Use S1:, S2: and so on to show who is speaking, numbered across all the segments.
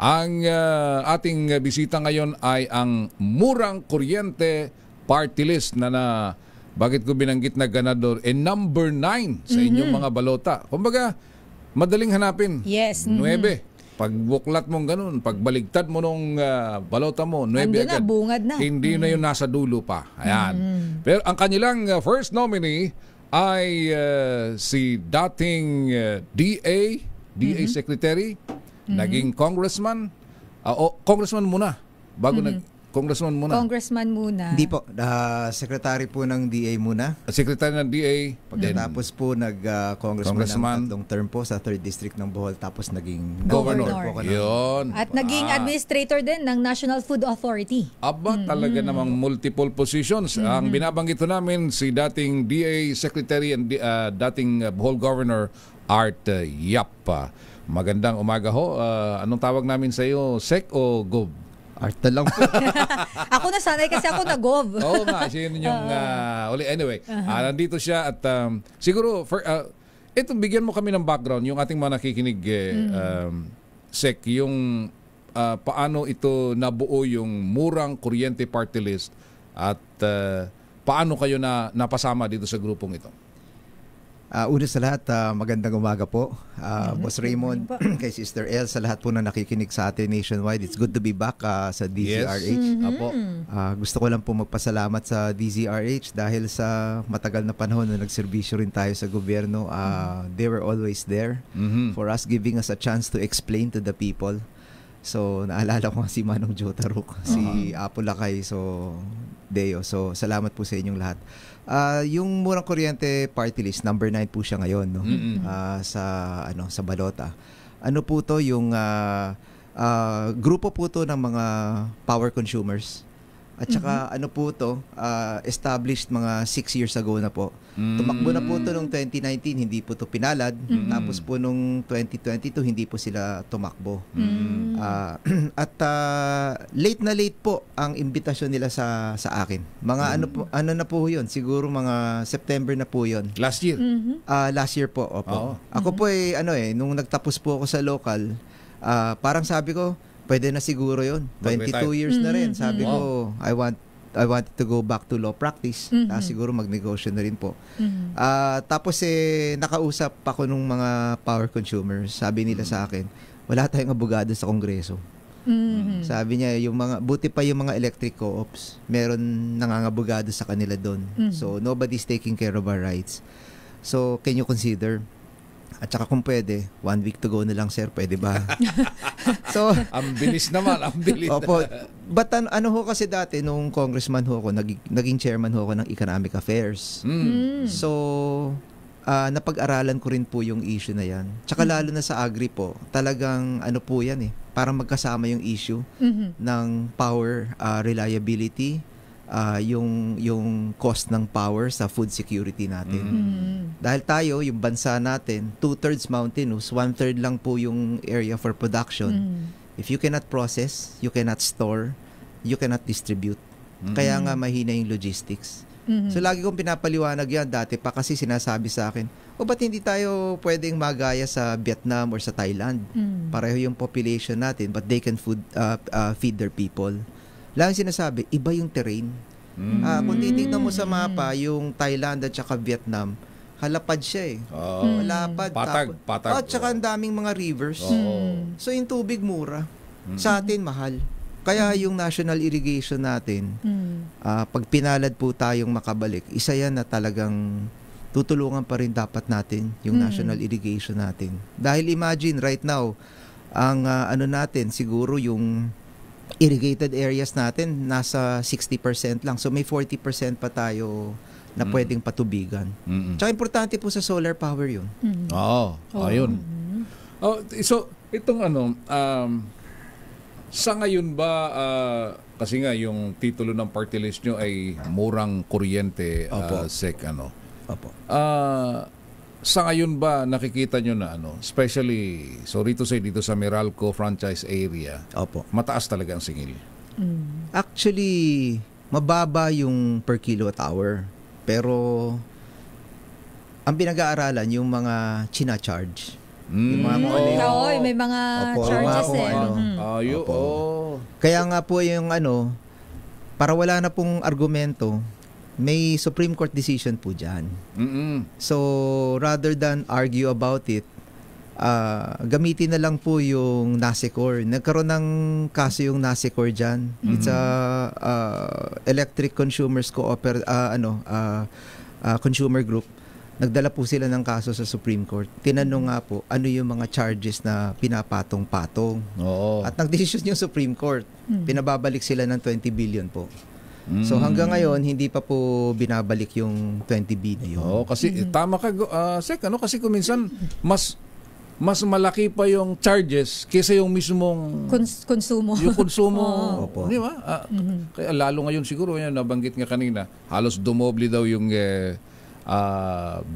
S1: Ang ating bisita ngayon ay ang Murang Kuryente Party List na bakit ko binanggit na ganador, number 9 sa inyong mga balota. Kumbaga, madaling hanapin.
S2: Yes.
S1: 9. Pagbuklat mong ganun, pagbaligtad mo nung balota mo, 9 agad.
S2: Na, bungad na.
S1: Hindi na yun nasa dulo pa. Ayan. Pero ang kanilang first nominee ay si dating DA Secretary, naging congressman. Congressman muna. Bago Congressman muna.
S2: Congressman muna.
S3: Hindi po. Secretary po ng DA muna.
S1: Secretary ng DA.
S3: Pagkatapos po nag-congressman ng tatlong term po sa 3rd District ng Bohol. Tapos naging
S1: Governor.
S3: po.
S1: Yun.
S2: At naging administrator din ng National Food Authority.
S1: Aba, talaga namang multiple positions. Ang binabanggit ko namin si dating DA Secretary and dating Bohol Governor Art Yap. Magandang umaga ho. Anong tawag namin sa iyo? Sec o Gov?
S3: Art na lang po.
S2: Ako nasanay kasi ako nag-gov.
S1: Oo nga, siya yun yung anyway, nandito siya at siguro ito, bigyan mo kami ng background yung ating mga nakikinig Sec, yung paano ito nabuo yung Murang Kuryente Party List at paano kayo napasama dito sa grupong ito.
S3: Una sa lahat, magandang umaga po. Boss Raymond, kay Sister El, sa lahat po na nakikinig sa atin nationwide. It's good to be back sa DZRH.
S1: Yes. Apo.
S3: Gusto ko lang po magpasalamat sa DZRH dahil sa matagal na panahon na nagserbisyo rin tayo sa gobyerno. They were always there for us, giving us a chance to explain to the people. So, naalala ko si Manong Joe Taruk, si Apo Lakay, so Deo. So, salamat po sa inyong lahat. Yung Murang Kuryente Party List, number 9 po siya ngayon, no? Sa balota. Ano po to, yung grupo po to ng mga power consumers. At saka ano po to, established mga 6 years ago na po. Tumakbo na po to noong 2019, hindi po to pinalad. Tapos po noong 2022, hindi po sila tumakbo. Late na late po ang imbitasyon nila sa akin. Mga ano na po yun, siguro mga September na po yun.
S1: Last year?
S3: Last year po, opo. Ako po nung nagtapos po ako sa local, parang sabi ko, pwede na siguro yun. 22 years na rin. Sabi ko, I wanted to go back to law practice. Siguro magnegosyo na rin po. Tapos nakausap ako nung mga power consumers. Sabi nila sa akin, wala tayong abogado sa Kongreso. Sabi niya, buti pa yung mga electric co-ops, meron nangangabogado sa kanila doon. So, nobody's taking care of our rights. So, can you consider? At saka kung pwede, 1 week to go na lang, sir, pwede ba? So,
S1: ang bilis naman, ang bilis.
S3: Opo. But ano ho kasi dati, nung congressman ho ako, naging chairman ho ako ng Economic Affairs. So, napag-aralan ko rin po yung issue na yan. Tsaka lalo na sa agri po, talagang ano po yan parang magkasama yung issue ng power reliability, yung cost ng power sa food security natin. Dahil tayo, yung bansa natin, 2/3 mountainous, 1/3 lang po yung area for production. If you cannot process, you cannot store, you cannot distribute. Kaya nga mahina yung logistics. So lagi kong pinapaliwanag yan dati pa kasi sinasabi sa akin, ba't hindi tayo pwedeng magaya sa Vietnam or sa Thailand? Pareho yung population natin, but they can feed their people. Lang sinasabi, iba yung terrain. Kung titignan mo sa mapa, yung Thailand at saka Vietnam, halapad siya Halapad.
S1: Patag.
S3: At saka ang daming mga rivers. So yung tubig mura. Sa atin, mahal. Kaya yung national irrigation natin, pag pinalad po tayong makabalik, isa yan na talagang tutulungan pa rin dapat natin yung national irrigation natin. Dahil imagine right now, ang natin, siguro yung irrigated areas natin nasa 60% lang. So may 40% pa tayo na pwedeng patubigan. Tsaka importante po sa solar power yun.
S1: Ayun. So itong sa ngayon ba, kasi nga yung titulo ng party list nyo ay Murang Kuryente, Sec,
S3: Opo.
S1: Sa ngayon ba nakikita nyo na especially dito sa Meralco franchise area, mataas talaga ang singil?
S3: Actually, mababa yung per kilowatt hour. Pero ang pinag-aaralan yung mga china-charge. Yung mga kung ano yung-
S2: Oo, may mga
S3: Opo, yung mga
S2: charges
S3: kung
S2: eh.
S3: ano.
S2: Mhm.
S3: Opo.
S1: Oh.
S3: Kaya nga po yung para wala na pong argumento, may Supreme Court decision po dyan.
S1: Mm-mm.
S3: So, rather than argue about it, gamitin na lang po yung NASECOR. Nagkaroon ng kaso yung NASECOR dyan. It's a Electric Consumers Consumer Group. Nagdala po sila ng kaso sa Supreme Court. Tinanong nga po, ano yung mga charges na pinapatong-patong.
S1: Oo.
S3: At nagdesisyon yung Supreme Court. Pinababalik sila ng 20 billion po.
S1: Mm.
S3: So hanggang ngayon, hindi pa po binabalik yung 20B na yun.
S1: Oo, kasi tama ka, Sek, kasi kung minsan mas malaki pa yung charges kaysa yung mismong
S2: Konsumo.
S1: yung konsumo.
S3: Opo.
S1: Di ba? Kaya lalo ngayon siguro, yan nabanggit nga kanina, halos dumoble daw yung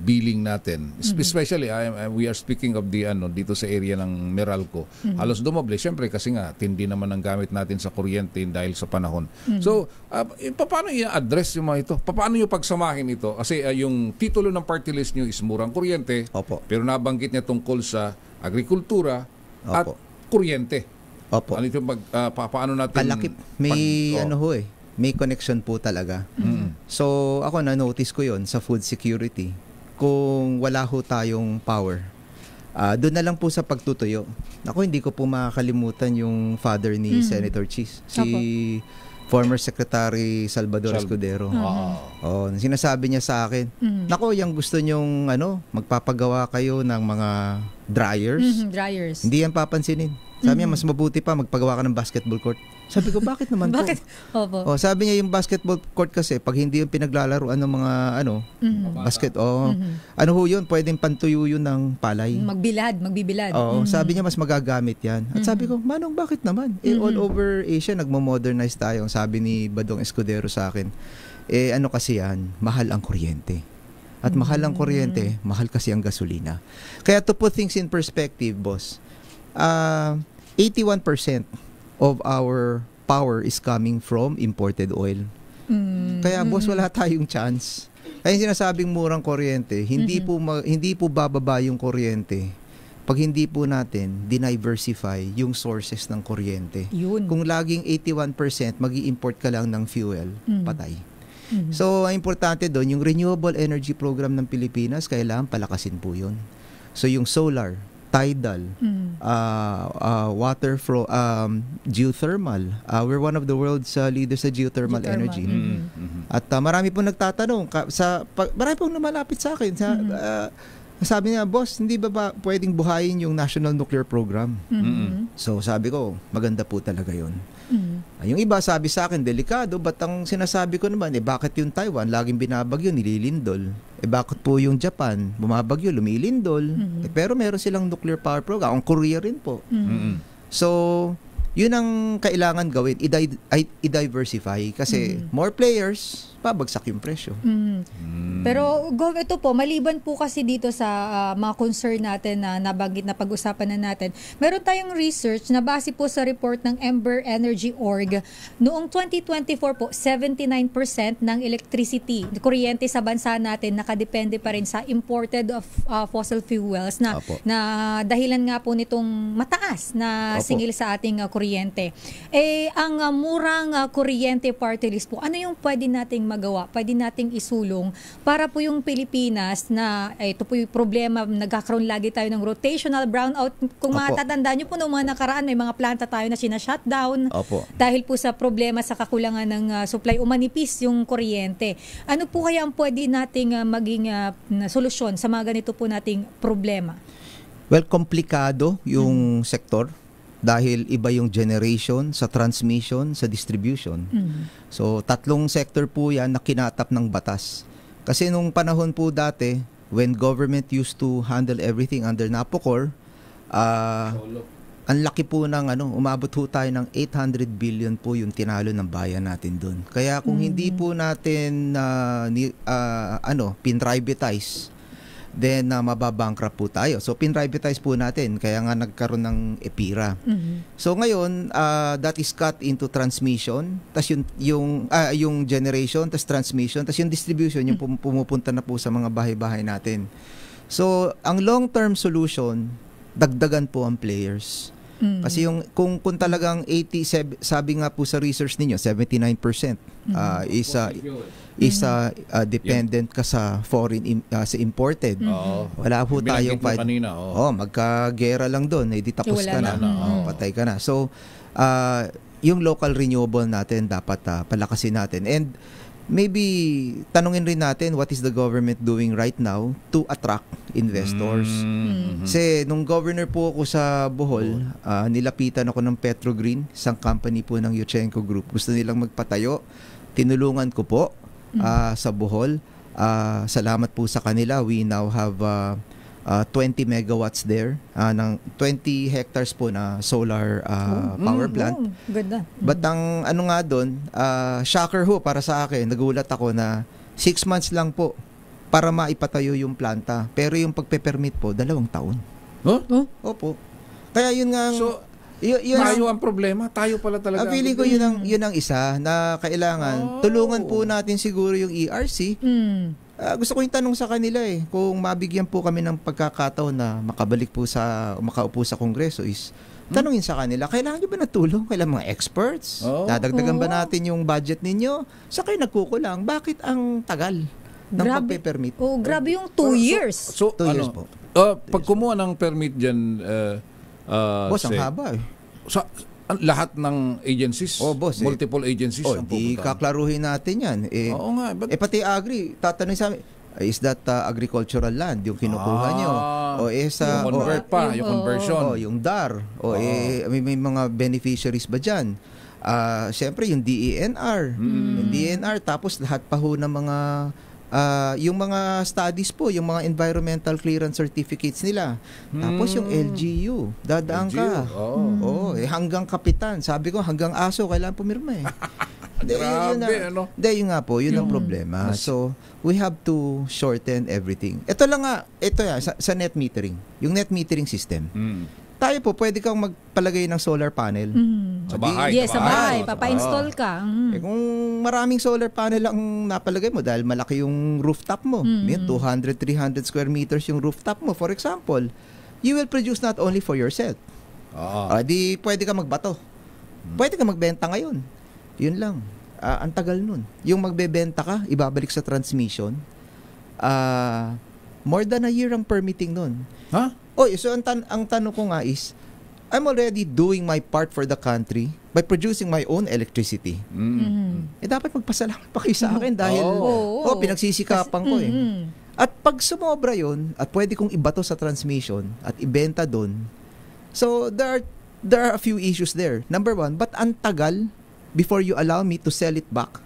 S1: billing natin. Especially, we are speaking of the dito sa area ng Meralco. Halos dumoble. Siyempre, kasi nga, tindi naman ang gamit natin sa kuryente dahil sa panahon. So, paano i-address yung mga ito? Paano yung pagsamahin ito? Kasi yung titulo ng party list nyo is murang kuryente,
S3: Opo.
S1: pero nabanggit niya tungkol sa agrikultura at
S3: Opo.
S1: kuryente.
S3: Opo.
S1: Ano ito paano natin
S3: Kalakip. May may connection po talaga. So, ako na-notice ko yon sa food security. Kung wala ho tayong power, doon na lang po sa pagtutuyo. Ako, hindi ko po makakalimutan yung father ni Senator Cheese. Si former Secretary Salvador Escudero. Oh, sinasabi niya sa akin, nako, yung gusto nyong magpapagawa kayo ng mga dryers,
S2: Dryers.
S3: hindi yan papansinin. Sabi niya, mas mabuti pa magpagawa ka ng basketball court. Sabi ko, bakit naman po?
S2: Bakit? Opo.
S3: Oh, sabi niya yung basketball court kasi pag hindi yung pinaglalaruan ng mga basket, ano ho yun, pwedeng pantuyo yun ng palay.
S2: Magbibilad.
S3: Oh, sabi niya mas magagamit yan. At sabi ko, Manong, bakit naman? All over Asia nagmo-modernize tayo. Sabi ni Badong Escudero sa akin, ano kasi yan, mahal ang kuryente. At mahal ang kuryente, mahal kasi ang gasolina. Kaya to put things in perspective, boss, 81% of our power is coming from imported oil. Kaya boss, wala tayong chance. Kaya sinasabing murang kuryente, hindi po bababa yung kuryente pag hindi po natin diversify yung sources ng kuryente.
S2: Yun.
S3: Kung laging 81% magi-import ka lang ng fuel, patay. So, ang importante doon, yung renewable energy program ng Pilipinas, kailangan palakasin po yun. So, yung solar, tidal, water geothermal. We're one of the world's leaders sa geothermal energy. At marami pong nagtatanong, marami pong lumalapit sa akin. Sabi niya, boss, hindi ba pwedeng buhayin yung National Nuclear Program? So sabi ko, maganda po talaga yun. Yung iba sabi sa akin, delikado, ba't ang sinasabi ko naman, bakit yung Taiwan, laging binabagyo, nililindol? Bakit po yung Japan, bumabagyo, lumilindol? Pero meron silang nuclear power program. Ang Korea rin po. So, yun ang kailangan gawin, i-diversify kasi more players, babagsak yung presyo.
S2: Pero Gov, ito po, maliban po kasi dito sa mga concern natin na nabanggit na pag-usapan na natin, meron tayong research na base po sa report ng Ember Energy Org, noong 2024 po, 79% ng electricity, kuryente sa bansa natin nakadepende pa rin sa imported of fossil fuels na dahilan nga po nitong mataas na singil sa ating kuryente. Ang murang kuryente party list po, ano yung pwede nating magawa? Pwede nating isulong para po yung Pilipinas na ito po yung problema, nagkakaroon lagi tayo ng rotational brownout. Kung matatandaan nyo po noong mga nakaraan, may mga planta tayo na sinashutdown dahil po sa problema sa kakulangan ng supply o manipis yung kuryente. Ano po kaya ang pwede nating maging solusyon sa mga ganito po nating problema?
S3: Well, komplikado yung sektor dahil iba yung generation, sa transmission, sa distribution. So, tatlong sector po yan na kinatap ng batas. Kasi nung panahon po dati, when government used to handle everything under NAPOCOR, ang laki po ng umabot po tayo ng 800 billion po yung tinalo ng bayan natin doon. Kaya kung hindi po natin pinrivatize, then mababankrupt po tayo. So pinrivatize po natin, kaya nga nagkaroon ng EPIRA. So ngayon, that is cut into transmission, tas yung generation, tas transmission, tas yung distribution, yung pumupunta na po sa mga bahay-bahay natin. So ang long-term solution, dagdagan po ang players. Kasi kung talagang 87, sabi nga po sa research ninyo, 79% is dependent ka sa foreign sa imported. Wala po tayong magkagera lang doon, di tapos ka na. Patay ka na. So yung local renewable natin dapat palakasin natin. And maybe tanungin rin natin what is the government doing right now to attract investors. Kasi nung governor po ako sa Bohol, nilapitan ako ng Petrogreen, isang company po ng Yuchenko Group. Gusto nilang magpatayo. Tinulungan ko po sa Bohol. Salamat po sa kanila. We now have 20 megawatts there, ng 20 hectares po na solar power plant.
S2: Ganda.
S3: But ang ano nga doon, shocker ho para sa akin, nagulat ako na 6 months lang po para maipatayo yung planta. Pero yung pagpe-permit po, 2 taon. Opo. Kaya yun nga,
S1: tayo ang problema. Tayo pala talaga.
S3: Feeling ko yun ang isa na kailangan. Tulungan po natin siguro yung ERC. Gusto ko yung tanong sa kanila kung mabigyan po kami ng pagkakataon na makaupo sa Kongreso is tanungin sa kanila, kailangan nyo ba na tulong? Kailangan mga experts? Dadagdagan ba natin yung budget ninyo? Sa kayo nagkukulang, bakit ang tagal ng pagpe-permit?
S2: Grabe yung 2 years.
S1: So
S3: 2 years po.
S1: Pag kumuha ng permit dyan,
S3: boss, ang haba
S1: lahat ng agencies,
S3: boss,
S1: multiple agencies ang
S3: di
S1: pupuntahan.
S3: kaklaruhin natin yan.
S1: Oo nga.
S3: Pati agri, tatanungin sa amin, is that agricultural land yung kinukuha nyo? O
S1: yung convert yung conversion.
S3: Yung DAR. May mga beneficiaries ba dyan? Siyempre, yung DENR. Yung DENR, tapos lahat pa ho ng mga yung mga studies po, yung mga environmental clearance certificates nila. Tapos yung LGU, dadaan ka. Hanggang kapitan. Sabi ko, hanggang aso, kailangan pumirma yun nga po, yun ang problema. So, we have to shorten everything. Ito sa net metering. Yung net metering system. Tayo po, pwede kang magpalagay ng solar panel.
S1: Sa bahay.
S2: Yes, sa bahay. Papa-install ka.
S3: Kung maraming solar panel ang napalagay mo dahil malaki yung rooftop mo, 200, 300 square meters yung rooftop mo, for example, you will produce not only for yourself. Di pwede ka magbato. Pwede ka magbenta ngayon. Yun lang. Ang tagal nun. Yung magbebenta ka, ibabalik sa transmission, more than a year ang permitting nun. So ang tanong ko nga is, I'm already doing my part for the country by producing my own electricity. Dapat magpasalamat pa kayo sa akin dahil pinagsisikapan ko At pag sumobra yun, at pwede kong ibato sa transmission at ibenta doon, so there are a few issues there. Number 1, but ang tagal before you allow me to sell it back?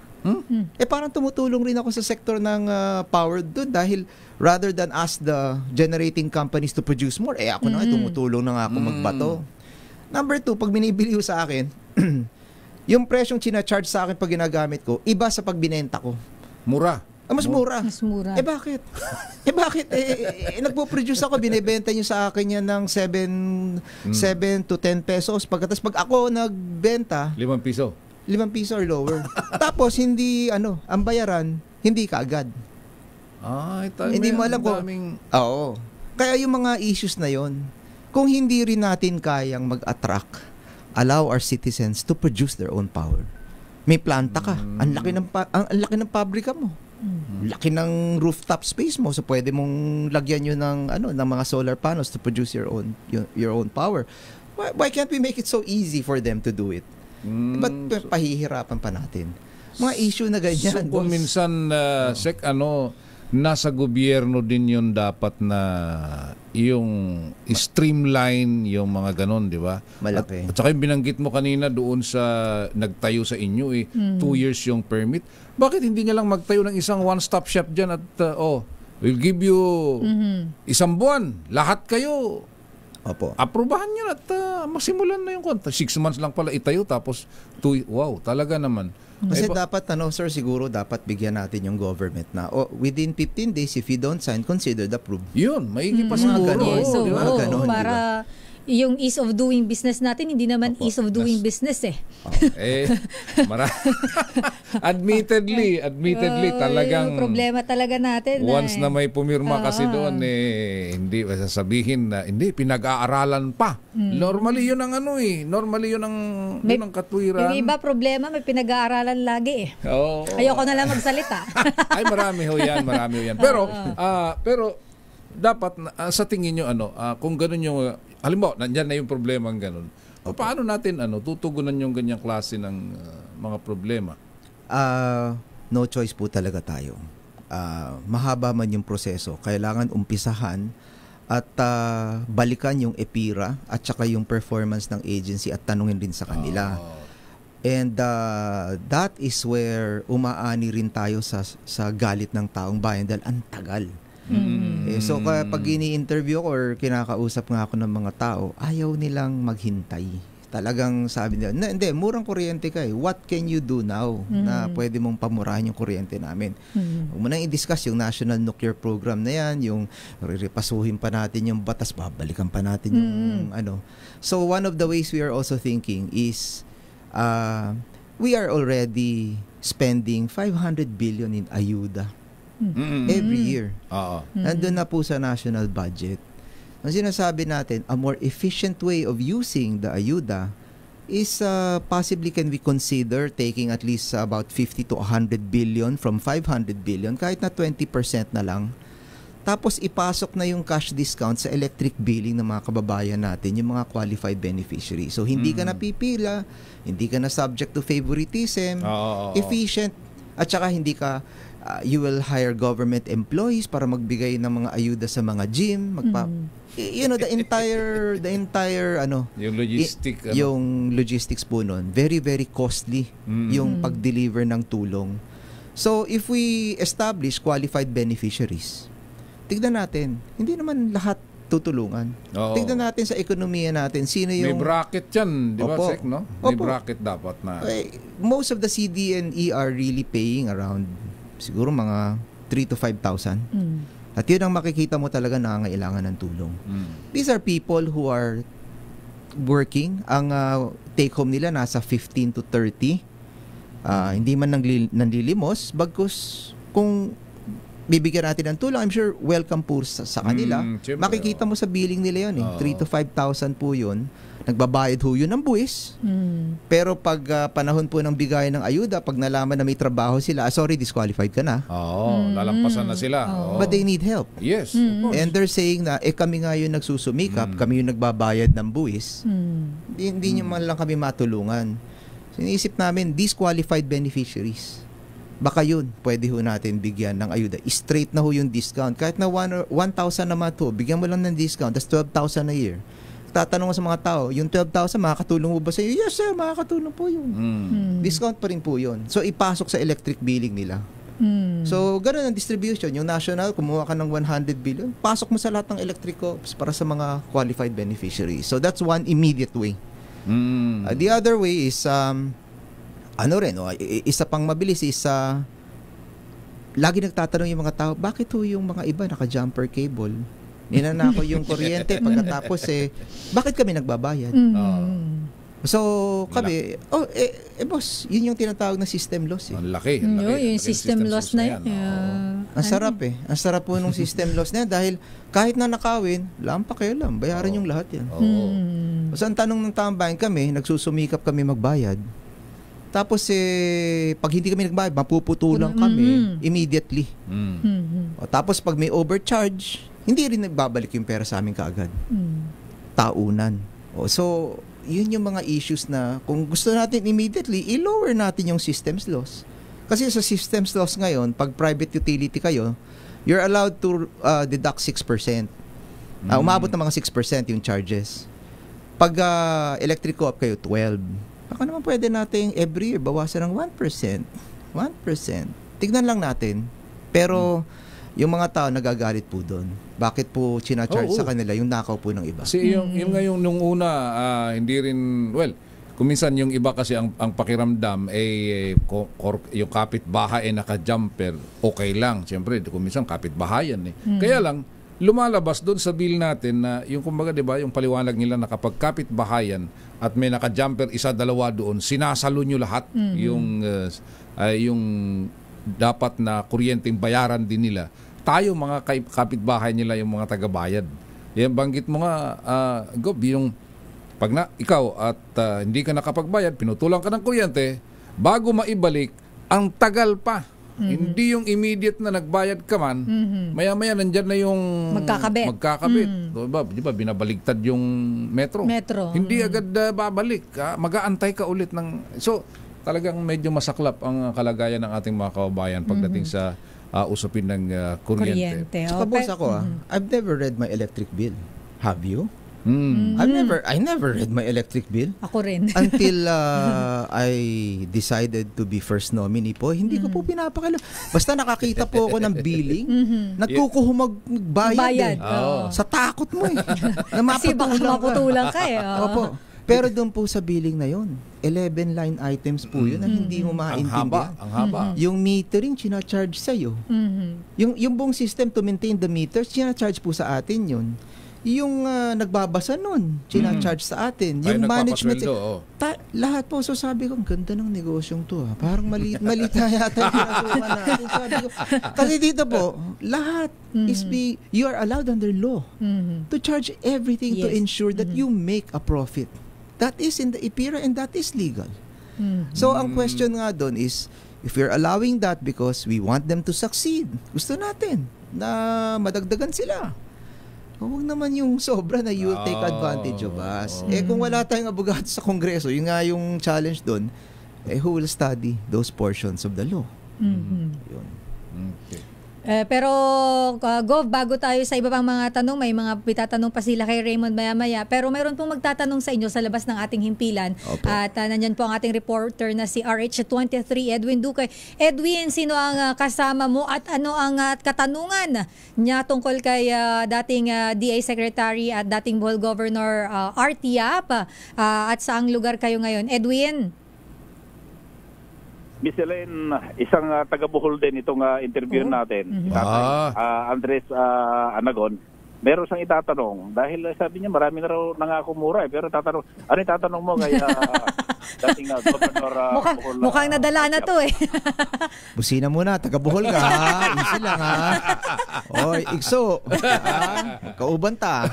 S3: Parang tumutulong rin ako sa sektor ng power doon dahil rather than ask the generating companies to produce more, ako na tumutulong na nga ako magbato. Number 2, pag binibili ko sa akin, yung presyong china-charge sa akin pag ginagamit ko, iba sa pag binenta ko.
S1: Mura.
S3: Mas mura.
S2: Mas mura.
S3: Bakit? Bakit? Nagpo-produce ako, binibenta nyo sa akin yan ng 7 to 10 pesos. Pagkatapos pag ako nagbenta,
S1: 5 piso.
S3: 5 piso or lower. Tapos hindi ang bayaran hindi kaagad. Hindi mo alam kung kaya yung mga issues na yon, kung hindi rin natin kayang mag-attract, allow our citizens to produce their own power. May planta ka, ang laki ng pabrika mo. Laki ng rooftop space mo, so pwede mong lagyan yun ng mga solar panels to produce your own power. Why can't we make it so easy for them to do it? Ba't pahihirapan pa natin? Mga issue na ganyan.
S1: So kung minsan nasa gobyerno din yun dapat na yung streamline yung mga ganon, di ba?
S3: Malaki.
S1: At saka yung binanggit mo kanina doon sa nagtayo sa inyo 2 years yung permit. Bakit hindi niya lang magtayo ng isang one-stop shop dyan at we'll give you 1 buwan. Lahat kayo.
S3: Opo.
S1: Aprubahan nyo at masimulan na yung konta. 6 months lang pala itayo tapos wow, talaga naman.
S3: Kasi dapat, sir, siguro dapat bigyan natin yung government na within 15 days, if you don't sign, considered approved.
S1: Yun, maigi pa siguro.
S2: Yes,
S3: ganon,
S2: para yung ease of doing business natin, hindi naman
S1: Opo.
S2: ease of doing business eh.
S1: Admittedly, talagang
S2: Yung problema talaga natin.
S1: once na may pumirma kasi doon, hindi sasabihin na, hindi, pinag-aaralan pa. Normally yun ang normally yun ang katwiran.
S2: Yung iba problema, may pinag-aaralan lagi eh.
S1: Oo.
S2: Ayoko na lang magsalita.
S1: Ay, marami ho yan. Pero dapat sa tingin nyo kung ganun yung halimbawa nandiyan na yung problema ng ganun. Paano natin tutugunan yung ganyang klase ng mga problema?
S3: No choice po talaga tayo. Mahaba man yung proseso, kailangan umpisahan at balikan yung EPIRA at saka yung performance ng agency at tanungin rin sa kanila. And that is where umaani rin tayo sa galit ng taong bayan dahil ang tagal. So pag ini-interview ko or kinakausap nga ako ng mga tao, ayaw nilang maghintay. Talagang sabi nila, hindi, murang kuryente ka eh. What can you do now na pwede mong pamurahin yung kuryente namin? Huwag mo nang i-discuss yung National Nuclear Program na yan, yung repasuhin pa natin yung batas, babalikan pa natin yung So one of the ways we are also thinking is we are already spending 500 billion in ayuda every year. Nandun na po sa national budget. Ang sinasabi natin, a more efficient way of using the ayuda is possibly can we consider taking at least about 50 to 100 billion from 500 billion, kahit na 20% na lang. Tapos ipasok na yung cash discount sa electric billing ng mga kababayan natin, yung mga qualified beneficiaries. So hindi ka na pipila, hindi ka na subject to favoritism, efficient, at saka hindi ka you will hire government employees para magbigay ng mga ayuda sa mga gym, the entire
S1: yung
S3: yung logistics po nun, very very costly yung pag-deliver ng tulong. So if we establish qualified beneficiaries, tignan natin, hindi naman lahat tutulungan. Tignan natin sa ekonomiya natin, sino yung...
S1: May bracket yan, di ba, Sek, no? May bracket dapat na...
S3: Most of the CDNE are really paying around siguro mga 3,000 to 5,000. At yun ang makikita mo talaga nangangailangan ng tulong. These are people who are working. Ang take home nila nasa 15 to 30. Hindi man nanlilimos, bagkus kung bibigyan natin ng tulong, I'm sure welcome po sa kanila. Makikita mo sa billing nila yun 3,000 to 5,000 po yun. Nagbabayad ho yun ng buwis. Pero pag panahon po ng bigay ng ayuda, pag nalaman na may trabaho sila, sorry, disqualified ka na.
S1: Lalampasan na sila.
S3: But they need help.
S1: Yes, of course.
S3: And they're saying na, kami nga yung nagsusumikap, kami yung nagbabayad ng buwis. Hindi nyo man lang kami matulungan. Siniisip namin, these qualified beneficiaries, baka yun, pwede ho natin bigyan ng ayuda. Straight na ho yung discount. Kahit na 1,000 naman to, bigyan mo lang ng discount, that's 12,000 a year. Tatanong ko sa mga tao, yung 12,000, makakatulong mo ba sa iyo? Yes, sir, makakatulong po yun. Discount pa rin po yun. So, ipasok sa electric billing nila. So, ganun ang distribution. Yung national, kumuha ka ng 100 billion, pasok mo sa lahat ng electric co-ops para sa mga qualified beneficiaries. So, that's one immediate way. The other way is, isa pang mabilis is, lagi nagtatanong yung mga tao, bakit ho yung mga iba naka-jumper cable? Ninanako yung kuryente pagkatapos bakit kami nagbabayad? So kami, boss, yun yung tinatawag na system loss.
S1: Ang laki.
S2: Yung system loss na yan.
S3: Ang sarap Ang sarap po nung system loss na yan dahil kahit na nakawin, pakialam, bayaran yung lahat yan. So ang tanong ng tambayan kami, nagsusumikap kami magbayad. Tapos pag hindi kami nagbayad, mapuputulan kami immediately. Tapos pag may overcharge, hindi rin nagbabalik yung pera sa amin kaagad. Taunan. So, yun yung mga issues na kung gusto natin immediately, i-lower natin yung systems loss. Kasi sa systems loss ngayon, pag private utility kayo, you're allowed to deduct 6%. Umabot ng mga 6% yung charges. Pag electric co-op kayo, 12%. Baka naman pwede natin every year bawasan ng 1%. 1%. Tignan lang natin. Pero yung mga tao nagagalit po doon. Bakit po china-charge sa kanila yung nakaw po ng iba?
S1: Kasi yung ngayong nung una, hindi rin, kuminsan yung iba kasi ang pakiramdam yung kapitbahay naka-jumper, okay lang. Siyempre, kuminsan kapitbahayan Kaya lang, lumalabas doon sa bill natin na yung kumbaga 'di ba, yung paliwanag nila na kapag kapitbahayan at may naka-jumper isa dalawa doon, sinasalo nyo lahat yung dapat na kuryenteng bayaran din nila. Tayo mga kapitbahay nila yung mga tagabayad. Yan banggit mo nga Gob, yung pag ikaw at hindi ka nakapagbayad, pinutulan ka ng kuryente, bago maibalik, ang tagal pa. Hindi yung immediate na nagbayad ka man, maya-maya nandyan na yung magkakabit. Di ba, binabaligtad yung metro. Hindi agad babalik. Mag-aantay ka ulit ng... So, talagang medyo masaklap ang kalagayan ng ating mga kababayan pagdating sa usapin ng kuryente.
S3: Saka boss ako, I've never read my electric bill. Have you? I never read my electric bill.
S2: Ako rin.
S3: Until I decided to be first nominee po, hindi ko po pinapakala. Basta nakakita po ako ng billing, nagkukuhumagbayad. Sa takot mo eh. Na
S2: Kasi baka maputulan ka eh.
S3: Opo. Pero doon po sa billing na yon, 11 line items po yun na hindi mo maintindihan.
S1: Ang haba.
S3: Yung metering, charge sa'yo. Yung buong system to maintain the meters, charge po sa atin yun. Yung nagbabasa nun, charge sa atin. Yung management, lahat po. So sabi ko, ang ganda ng negosyong to. Parang mali na yata yung ginagawa natin. Sabi ko, kasi dito po, lahat you are allowed under law to charge everything to ensure that you make a profit. That is in the IPIRA and that is legal. So ang question nga doon is, if you're allowing that because we want them to succeed, gusto natin na madagdagan sila. Huwag naman yung sobra na you'll take advantage of us. Kung wala tayong abogado sa Kongreso, yun nga yung challenge doon, who will study those portions of the law? Yun.
S1: Okay.
S2: Pero Gov, bago tayo sa iba pang mga tanong, may mga pitatanong pa sila kay Raymond maya-maya. Pero mayroon pong magtatanong sa inyo sa labas ng ating himpilan.
S3: Opo.
S2: At nandyan po ang ating reporter na si RH23 Edwin Duque. Edwin, sino ang kasama mo at ano ang katanungan niya tungkol kay dating DA Secretary at dating Bohol Governor RT Yap? At saang lugar kayo ngayon? Edwin?
S4: Miss Elaine, isang taga-Bohol din itong interview natin. Andres Anagon. Meron siyang itatanong. Dahil sabi niya marami na raw nangako mura. Pero tatanong, ano yung tatanong mo kay dating Governor Bohol?
S2: Mukhang nadala na to eh.
S3: Busina muna, taga-Bohol ka ha. Easy lang ha. Oy, Igso. Kaubanta.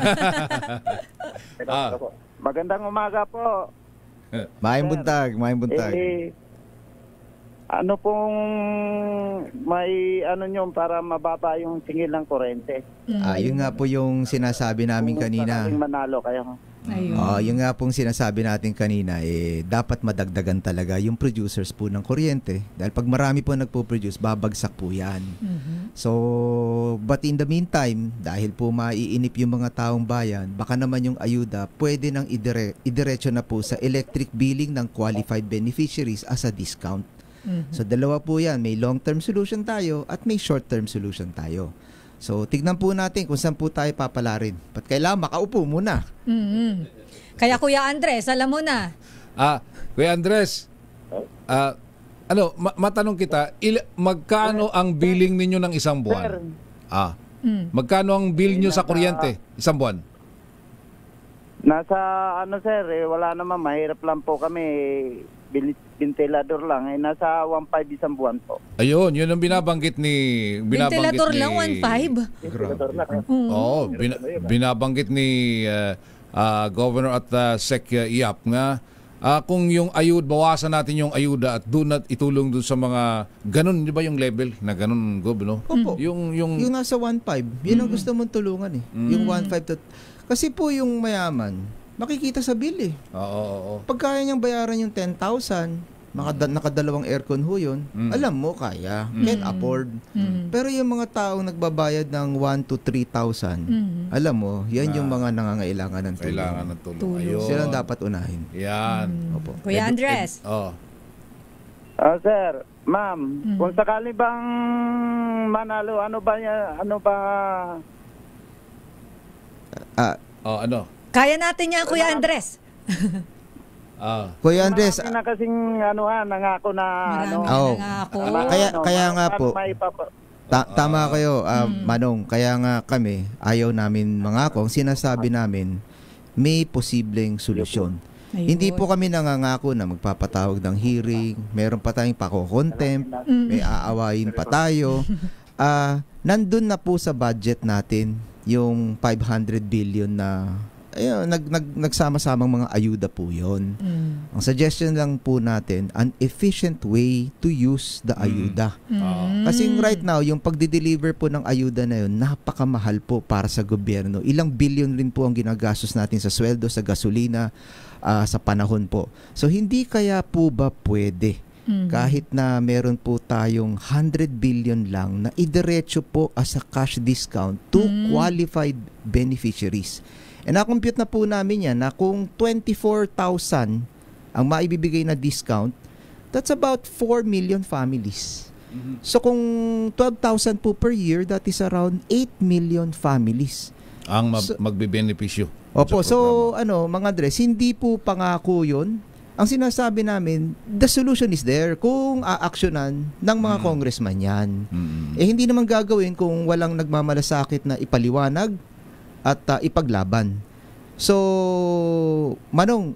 S4: Magandang umaga po.
S3: Maayong buntag.
S4: Ano pong may nyo para mababa yung singil ng kurente?
S3: Yun nga po yung sinasabi namin kanina.
S4: Kung manalo kayo.
S3: Yung nga pong sinasabi natin kanina, dapat madagdagan talaga yung producers po ng kuryente. Dahil pag marami po nagpo-produce, babagsak po yan. So, but in the meantime, dahil po maiinip yung mga taong bayan, baka naman yung ayuda, pwede nang idiretso na po sa electric billing ng qualified beneficiaries as a discount. So dalawa po yan, may long-term solution tayo at may short-term solution tayo. So tignan po natin kung saan po tayo papalarin. Ba't kailangan makaupo muna?
S2: Kaya Kuya Andres, alam mo na.
S1: Kuya Andres, matanong kita, magkano ang billing ninyo ng isang buwan? Magkano ang bill nyo sa kuryente isang buwan?
S4: Nasa sir, wala naman, mahirap lang po kami. Ventilador lang, nasa 1.5 isang buwan po.
S1: Ayun, yun ang binabanggit ni...
S2: Ventilador lang, 1.5?
S4: Ventilador lang.
S1: Oo, binabanggit ni Governor at Sec Yap nga, kung yung bawasan natin yung ayuda at doon at itulong doon sa mga ganun, di ba yung level na ganun, no?
S3: Opo. Yung nasa 1.5, yun ang gusto mong tulungan eh. Yung 1.5 kasi po yung mayaman, makikita sa bill eh.
S1: Oo.
S3: Pag kaya niyang bayaran yung 10,000, nakadalawang aircon ho yun, alam mo, kaya. Can afford. Pero yung mga taong nagbabayad ng 1,000 to 3,000, alam mo, yan yung mga nangangailangan ng tulong.
S1: Kailangan ng tulong. Ayun.
S3: Sila dapat unahin.
S1: Yan.
S3: Opo.
S2: Kuya Andres.
S4: Sir, ma'am, kung sakali bang manalo, ano ba?
S1: Ano?
S2: Kaya natin yan, Kuya Andres.
S3: Kuya Andres,
S4: marami na kasing nangako na
S2: Marami nangako.
S3: kaya nga po. Tama kayo, Manong. Kaya nga kami, ayaw namin mangako. Ang sinasabi namin, may posibleng solusyon.
S2: Ayun.
S3: Hindi po kami nangangako na magpapatawag ng hearing, meron pa tayong pako-contempt, may aawayin pa tayo. Nandun na po sa budget natin yung 500 billion na ayun, nagsama-samang mga ayuda po yun. Ang suggestion lang po natin, an efficient way to use the ayuda. Kasi right now, yung pagdi-deliver po ng ayuda na yun, napakamahal po para sa gobyerno. Ilang billion rin po ang ginagastos natin sa sweldo, sa gasolina, sa panahon po. So, hindi kaya po ba pwede, kahit na meron po tayong 100 billion lang na idiretso po as a cash discount to qualified beneficiaries. And na-compute na po namin yan na kung 24,000 ang maibibigay na discount, that's about 4 million families. So kung 12,000 po per year, that is around 8 million families.
S1: Ang magbe-benepisyo.
S3: Opo, so mga Andres, hindi po pangako yun. Ang sinasabi namin, the solution is there kung aaksyonan ng mga congressman yan. Eh hindi naman gagawin kung walang nagmamalasakit na ipaliwanag at ipaglaban. So, Manong,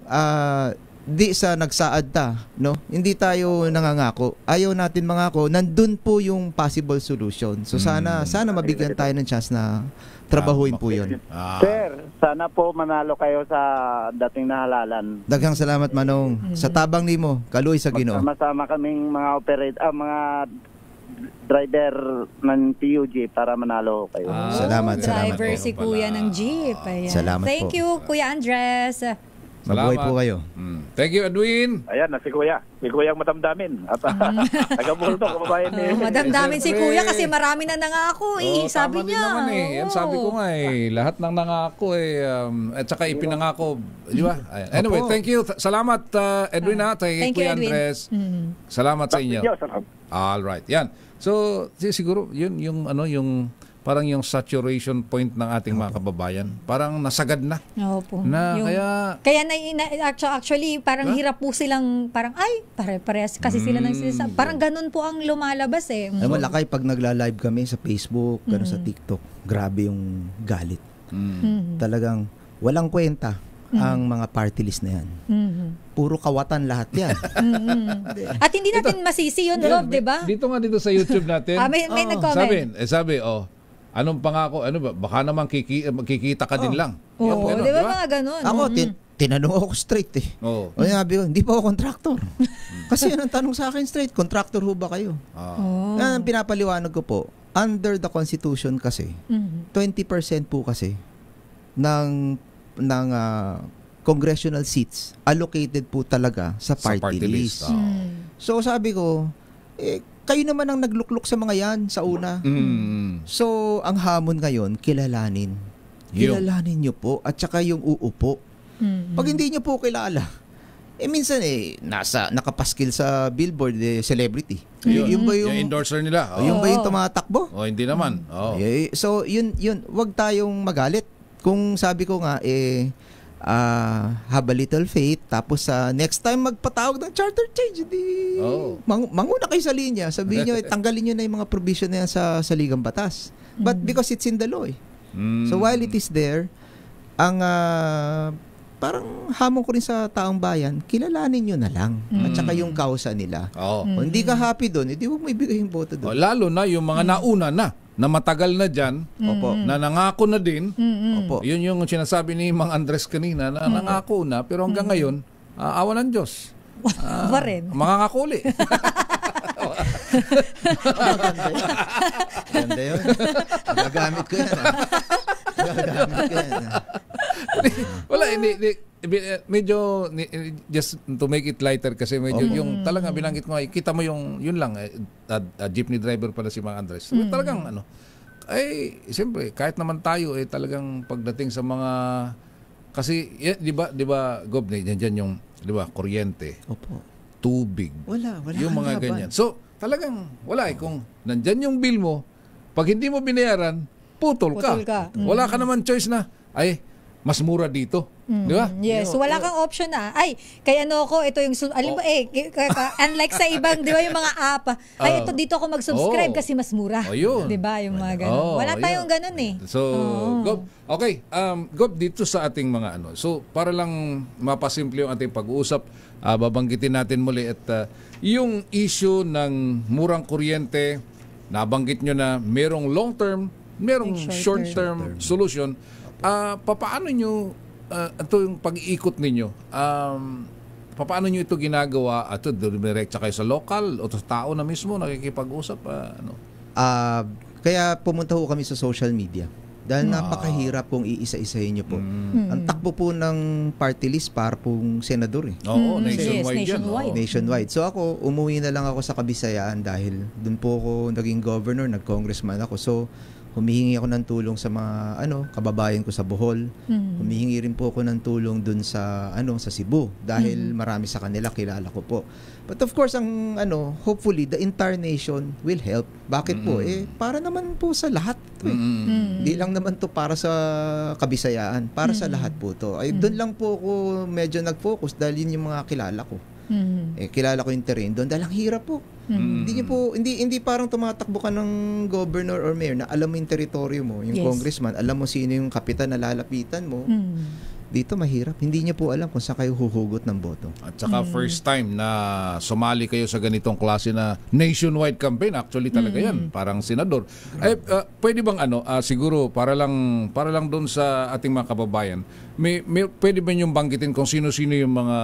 S3: di sa nagsaad no? Hindi tayo nangangako. Ayaw natin mangako. Nandun po yung possible solution. So, sana mabigyan tayo ng chance na trabahuin po yun.
S5: Sir, sana po manalo kayo sa dating na halalan.
S3: Daghang salamat, Manong. Sa tabang nimo, kaluoy sa Ginoo.
S5: Magsama-sama kaming mga mga driver ng PUG para manalo kayo.
S3: Salamat.
S2: Driver si Kuya ng jeep. Ayan.
S3: Salamat
S2: Thank
S3: po.
S2: you, Kuya Andres.
S3: Mabuhay po kayo.
S1: Thank you, Edwin.
S4: Ayan na si Kuya. Si Kuya ang madamdamin. At taga-Bohol to, kababayan ni...
S2: Madamdamin si Kuya kasi marami na nangako sabi
S1: tama din
S2: niya.
S1: naman Yan sabi ko nga lahat ng nangako at saka ipinangako, di ba? Anyway, thank you. Salamat Edwin
S2: Thank you,
S1: Kuya
S2: Edwin.
S1: Andres. Salamat sa inyo.
S4: Salamat.
S1: All right. Yan. So, siguro yun yung parang yung saturation point ng ating mga kababayan. Parang nasagad na.
S2: Opo.
S1: Na
S2: Kaya actually parang hirap po silang parang pare-parehas kasi sila nang parang ganun po ang lumalabas eh.
S3: Ay, malakay pag nagla-live kami sa Facebook, gano'n sa TikTok, grabe yung galit. Talagang walang kwenta ang mga party list na yan. Puro kawatan lahat yan.
S2: At hindi natin masisi yun, Rob, di ba?
S1: Dito sa YouTube natin.
S2: May nag-comment.
S1: Sabi, anong pangako, baka naman kikita ka din lang.
S2: Oo, di ba mga ganun?
S3: Ako, tinanong ako straight eh.
S1: Oo.
S3: O sabi ko, hindi pa ako contractor. Kasi yun ang tanong sa akin straight, contractor ho ba kayo? Yan ang pinapaliwanag ko po, under the Constitution kasi, 20% po kasi ng congressional seats allocated po talaga sa party list. So sabi ko, kayo naman ang nagluklok sa mga yan sa una. So ang hamon ngayon, kilalanin nyo po at saka yung uupo. Pag hindi nyo po kilala, minsan nakapaskil sa billboard celebrity. Yun ba yung
S1: endorser nila?
S3: Yun ba yung tumatakbo?
S1: Hindi naman.
S3: So yun, wag tayong magalit. Kung sabi ko nga have a little faith, tapos next time magpatawag ng charter change, manguna kayo sa linya, sabihin nyo, tanggalin nyo na yung mga provision na yan sa ligang batas. But because it's in the law so while it is there, ang parang hamon ko rin sa taong bayan, kilalanin nyo na lang at saka yung kausa nila. Kung hindi ka happy doon, hindi mo ibigay yung boto doon.
S1: Lalo na yung mga nauna na matagal na dyan, na nangako na din. Yun yung sinasabi ni Mang Andres kanina, na nangako na, pero hanggang ngayon, awa ng Diyos.
S2: Pa rin.
S1: Mga kakuli.
S3: Ganda yun. Gagamit ko yan.
S1: Wala, medyo just to make it lighter kasi medyo yung talagang binanggit ko, kita mo yun lang, jeepney driver pala si Mang Andres. Talagang siyempre, kahit naman tayo talagang pagdating sa mga kasi di ba Gob, diyan yung di ba kuryente, tubig,
S3: wala
S1: yung mga ganyan. So talagang wala kung nandyan yung bill mo, pag hindi mo binayaran, putol ka. Wala ka naman choice na mas mura dito. Di ba?
S2: Yes, so wala kang option na. Ay, kay ano ko, ito yung alam mo unlike sa ibang, 'di ba, yung mga app. Ay, ito dito ako mag-subscribe kasi mas mura. 'Di ba? Yung mga ganun. Wala tayong ganun eh.
S1: So, Gob, okay, Gob, dito sa ating mga ano. So, para lang mapasimple yung ating pag-uusap, babanggitin natin muli at yung issue ng murang kuryente, nabanggit nyo na merong long-term, merong short-term solution. Paano nyo ito yung pag-iikot ninyo? Paano nyo ito ginagawa? Ito, direct kayo sa local o sa tao na mismo nakikipag-usap?
S3: Kaya pumunta ho kami sa social media. Dahil napakahirap kung iisa-isahin nyo po. Ang takbo po ng party list para pong senador eh.
S1: Oo, nationwide yan.
S3: Nationwide. So ako, umuwi na lang ako sa Kabisayaan dahil doon po ako naging governor, nag-congressman ako. So, humihingi ako ng tulong sa mga kababayan ko sa Bohol. Humihingi rin po ako ng tulong dun sa sa Cebu dahil marami sa kanila kilala ko po. But of course, hopefully the entire nation will help. Bakit po? Para naman po sa lahat. Hindi lang naman to para sa Kabisayaan, para sa lahat po to. Ay doon lang po ako medyo nag-focus dahil yun yung mga kilala ko. Kilala ko yung terrain doon dahil ang hirap po. Hindi parang tumatakbo ka ng governor or mayor na alam mo yung teritoryo mo, yung congressman, alam mo sino yung kapitan na lalapitan mo. Dito mahirap. Hindi niyo po alam kung saan kayo huhugot ng boto.
S1: At saka first time na sumali kayo sa ganitong klase na nationwide campaign, actually talaga yan, parang senador. Pwede bang siguro para lang doon sa ating mga kababayan, pwede ba niyong banggitin kung sino-sino yung mga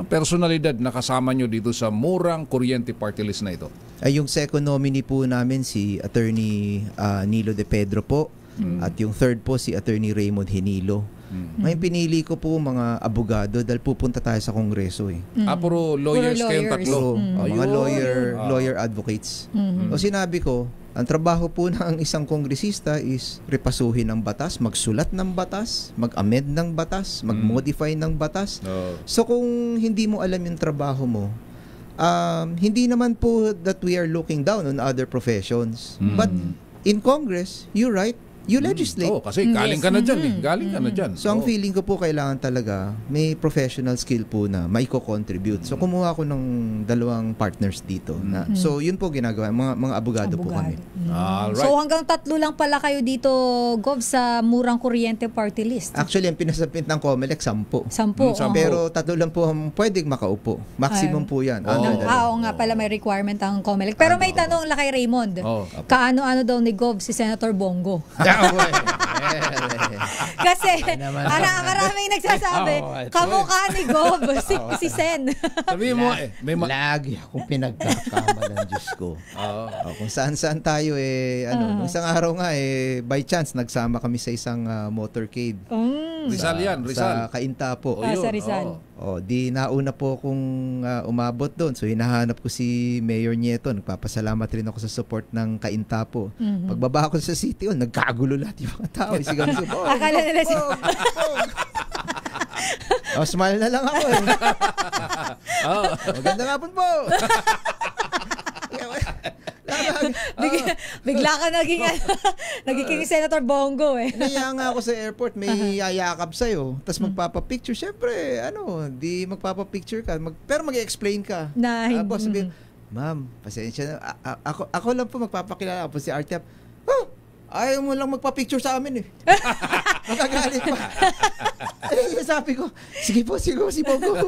S1: personalidad na kasama nyo dito sa murang kuryente party list na ito?
S3: Yung second nominee po namin si Attorney Nilo De Pedro po. At yung third po si Attorney Raymond Hinilo. Ngayon pinili ko po mga abogado dahil pupunta tayo sa Kongreso eh.
S1: Puro lawyers kayong tatlo.
S3: Mga lawyer advocates. So sinabi ko, ang trabaho po ng isang kongresista is repasuhin ang batas, magsulat ng batas, mag-amend ng batas, mag-modify ng batas. So kung hindi mo alam yung trabaho mo, hindi naman po that we are looking down on other professions. But in Congress, you're right, you legislate.
S1: Kasi galing ka na dyan eh. Galing ka na dyan.
S3: So, ang feeling ko po kailangan talaga may professional skill po na maiko-contribute. So, kumuha ko ng dalawang partners dito. So, yun po ginagawa. Mga abogado po kami.
S1: Alright.
S2: So, hanggang 3 lang pala kayo dito, Gov, sa murang kuryente party list.
S3: Actually, ang pinasapit ng COMELEC, 10.
S2: 10.
S3: Pero 3 lang po ang pwedeng makaupo. Maximum po yan.
S2: Oo nga pala, may requirement ang COMELEC. Pero may tanong lang kay Raymond. Kaano-ano daw ni Gov si Senator Bongo? Kasi maraming nagsasabi, kamukha ni Gov, si Sen.
S1: Sabi mo,
S3: lagi akong pinagkakamalan, Diyos ko. Kung saan-saan tayo nung isang araw nga by chance nagsama kami sa isang motorcade.
S1: Rizal yan, Rizal.
S3: Sa Cainta po.
S2: Sa Rizal.
S3: Di nauna po akong umabot doon. So hinahanap ko si Mayor Nieto. Nagpapasalamat rin ako sa support ng Cainta po. Pagbaba ko sa City Hall, nagkagulo lahat yung mga tao.
S2: Akala nila si...
S3: Smile na lang ako eh. Magandang hapon po.
S2: Bigla ka naging Senator Bongo eh.
S3: Niya nga ako sa airport, may yayakap sa'yo. Tapos magpapapicture. Siyempre, di magpapapicture ka. Pero mag-explain ka. Boss, sabihin, ma'am, pasensya na. Ako lang po magpapakilala po si Artiap. Ayaw mo lang magpa-picture sa amin eh. Magagalit pa. Sabi ko, sige po, si Bongo po.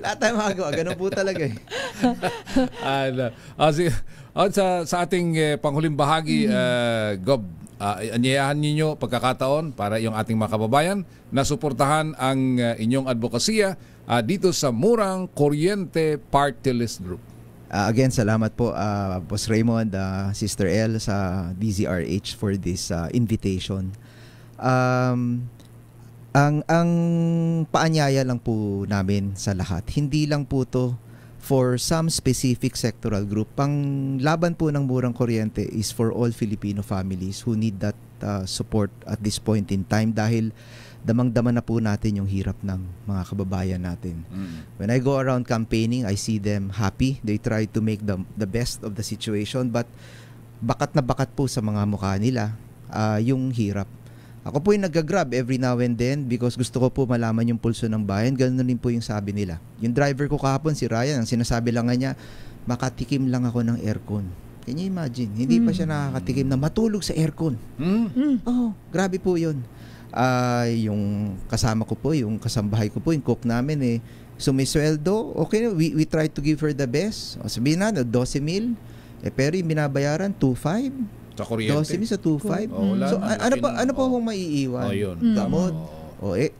S3: Lahat tayo magawa. Ganun po talaga eh.
S1: Sa ating panghuling bahagi, Gob, anyayahan ninyo pagkakataon para yung ating mga kababayan na suportahan ang inyong advokasya dito sa Murang Kuryente Party List Group.
S3: Again, salamat po Boss Raymond, Sister El sa DZRH for this invitation. Ang paanyaya lang po namin sa lahat, hindi lang po to for some specific sectoral group. Ang laban po ng Murang Kuryente is for all Filipino families who need that support at this point in time dahil damang-dama na po natin yung hirap ng mga kababayan natin. When I go around campaigning, I see them happy. They try to make the best of the situation, but bakat na bakat po sa mga mukha nila yung hirap. Ako po yung nag-grab every now and then because gusto ko po malaman yung pulso ng bayan. Ganun din po yung sabi nila. Yung driver ko kahapon, si Ryan, ang sinasabi lang nga niya, makatikim lang ako ng aircon. Can you imagine? Hindi pa siya nakakatikim na matulog sa aircon. Oh, grabe po yun. Yung kasama ko po, yung kasambahay ko po, yung cook namin sumisweldo. Okay, we try to give her the best. O, sabihin na, 12,000. Pero yung binabayaran, 2,500.
S1: Sa kuryente.
S3: 12 sa 2.5.
S1: Wala
S3: So
S1: na,
S3: ano po kung maiiwan?
S1: Yun.
S3: Gamot.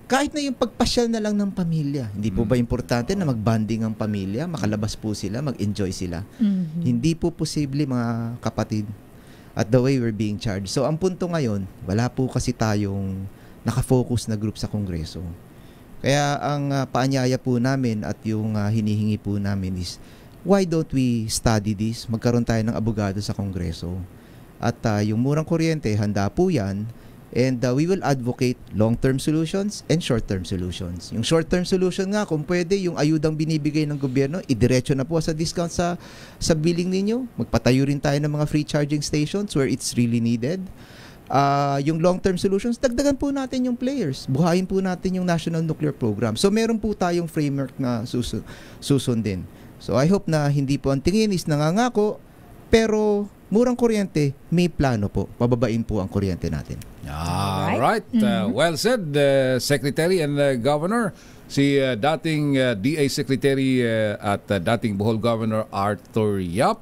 S3: Kahit na yung pagpasyal na lang ng pamilya. Hindi po ba importante na magbanding ang pamilya, makalabas po sila, mag-enjoy sila? Hindi po posible, mga kapatid, at the way we're being charged. So ang punto ngayon, wala po kasi tayong nakafocus na group sa Kongreso. Kaya ang paanyaya po namin at yung hinihingi po namin is, why don't we study this? Magkaroon tayo ng abogado sa Kongreso. At yung murang kuryente, handa po yan. And we will advocate long-term solutions and short-term solutions. Yung short-term solution nga, kung pwede, yung ayudang binibigay ng gobyerno, idiretso na po sa discount sa billing ninyo. Magpatayo rin tayo ng mga free charging stations where it's really needed. Yung long-term solutions, dagdagan po natin yung players. Buhayin po natin yung National Nuclear Program. So meron po tayong framework na susundin. So I hope na hindi po ang tingin is nangangako, pero murang kuryente, may plano po. Pababain po ang kuryente natin.
S1: Alright. Well said, Secretary and Governor. Si dating DA Secretary at dating Bohol Governor Arthur Yap.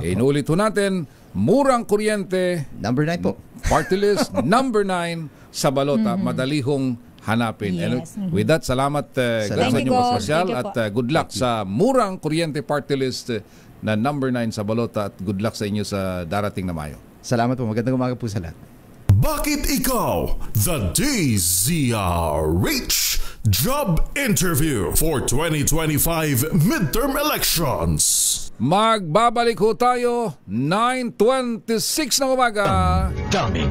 S1: Inulit po natin, murang kuryente.
S3: Number 9 po.
S1: Party list, number 9 sa balota. Madali hong hanapin.
S2: Yes.
S1: And with that, salamat sa inyong pagpasyal at good luck sa murang kuryente party list na number 9 sa balota at good luck sa inyo sa darating na Mayo.
S3: Salamat po. Magandang umaga po sa lahat.
S6: Bakit ikaw? The DZRH Job Interview for 2025 Midterm Elections.
S1: Magbabalik ho tayo 9:26 ng umaga.
S6: Daming